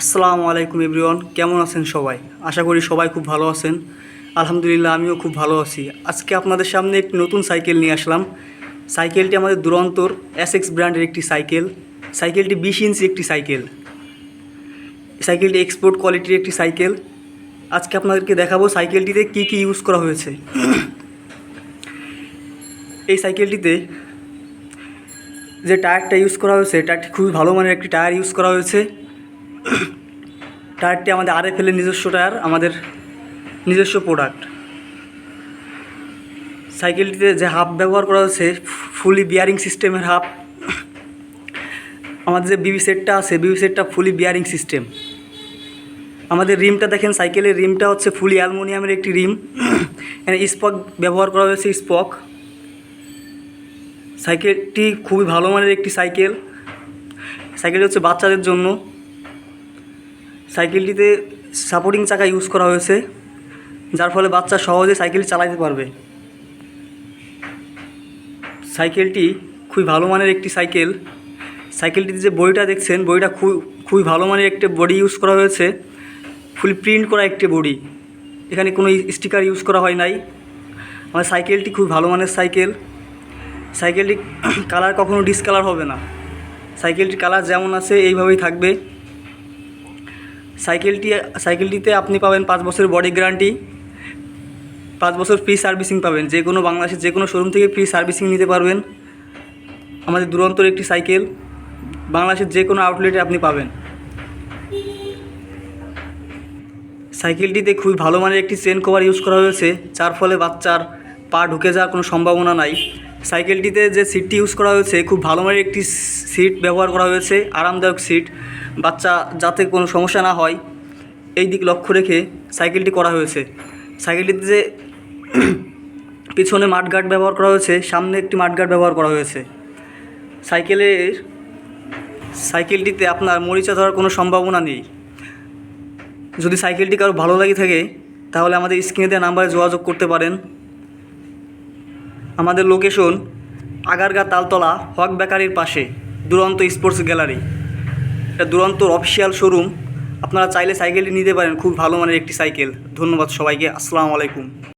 আসসালামু আলাইকুম এভরিওয়ান, কেমন আছেন সবাই? আশা করি সবাই খুব ভালো আছেন। আলহামদুলিল্লাহ, আমিও খুব ভালো আছি। আজকে আপনাদের সামনে একটি নতুন সাইকেল নিয়ে আসলাম। সাইকেলটি আমাদের দুরন্তর এসএক্স ব্র্যান্ডের একটি সাইকেল। সাইকেলটি 20 ইঞ্চি একটি সাইকেল। সাইকেলটি এক্সপোর্ট কোয়ালিটির একটি সাইকেল। আজকে আপনাদেরকে দেখাবো সাইকেলটিতে কী কী ইউজ করা হয়েছে। এই সাইকেলটিতে যে টায়ারটা ইউজ করা হয়েছে, টায়ারটি খুবই ভালো মানের একটি টায়ার ইউজ করা হয়েছে। টায়ারটি আমাদের আরএফএল এর নিজস্ব টায়ার, আমাদের নিজস্ব প্রোডাক্ট। সাইকেলটিতে যে হাব ব্যবহার করা হয়েছে, ফুলি বিয়ারিং সিস্টেমের হাব। আমাদের যে বিবি সেটটা আছে, বিবি সেটটা ফুলি বিয়ারিং সিস্টেম। আমাদের রিমটা দেখেন, সাইকেলের রিমটা হচ্ছে ফুলি অ্যালুমিনিয়ামের একটি রিম। এখানে স্পক ব্যবহার করা হয়েছে, স্পক। সাইকেলটি খুবই ভালো মানের একটি সাইকেল। সাইকেলটি হচ্ছে বাচ্চাদের জন্য। সাইকেলটিতে সাপোর্টিং চাকা ইউজ করা হয়েছে, যার ফলে বাচ্চা সহজে সাইকেল চালাতে পারবে। সাইকেলটি খুবই ভালো মানের একটি সাইকেল। সাইকেলটিতে যে বডিটা দেখছেন, বডিটা খুবই ভালো মানের একটি বডি ইউজ করা হয়েছে, ফুলি প্রিন্ট করা একটি বডি। এখানে কোনো স্টিকার ইউজ করা হয় নাই। আমার সাইকেলটি খুব ভালো মানের সাইকেল। সাইকেলটি কালার কখনো ডিসকালার হবে না। সাইকেলটির কালার যেমন আছে এইভাবেই থাকবে। সাইকেলটিতে আপনি পাবেন 5 বছরের বডি গ্যারান্টি, 5 বছর ফ্রি সার্ভিসিং পাবেন। যে কোনো বাংলাদেশের যে কোনো শোরুম থেকে ফ্রি সার্ভিসিং নিতে পারবেন। আমাদের দুরন্তর একটি সাইকেল, বাংলাদেশের যে কোনো আউটলেটে আপনি পাবেন। সাইকেলটিতে খুবই ভালো মানের একটি চেন কভার ইউজ করা হয়েছে, যার ফলে বাচ্চার পা ঢুকে যাওয়ার কোনো সম্ভাবনা নাই। সাইকেলটিতে যে সিটটি ইউজ করা হয়েছে, খুব ভালো মানের একটি সিট ব্যবহার করা হয়েছে, আরামদায়ক সিট। বাচ্চা যাতে কোনো সমস্যা না হয় এই দিক লক্ষ্য রেখে সাইকেলটি করা হয়েছে। সাইকেলটিতে যে পিছনে মাডগার্ড ব্যবহার করা হয়েছে, সামনে একটি মাডগার্ড ব্যবহার করা হয়েছে। সাইকেলটিতে আপনার মরিচা ধরার কোনো সম্ভাবনা নেই। যদি সাইকেলটি কারো ভালো লাগে থাকে, তাহলে আমাদের স্ক্রিনে দেওয়া নাম্বারে যোগাযোগ করতে পারেন। আমাদের লোকেশন আগারগাঁ তালতলা হক বেকারির পাশে, দুরন্ত স্পোর্টস গ্যালারি। এটা দুরন্তর অফিসিয়াল শোরুম। আপনারা চাইলে সাইকেলটি নিতে পারেন, খুব ভালো মানের একটি সাইকেল। ধন্যবাদ সবাইকে। আসসালামু আলাইকুম।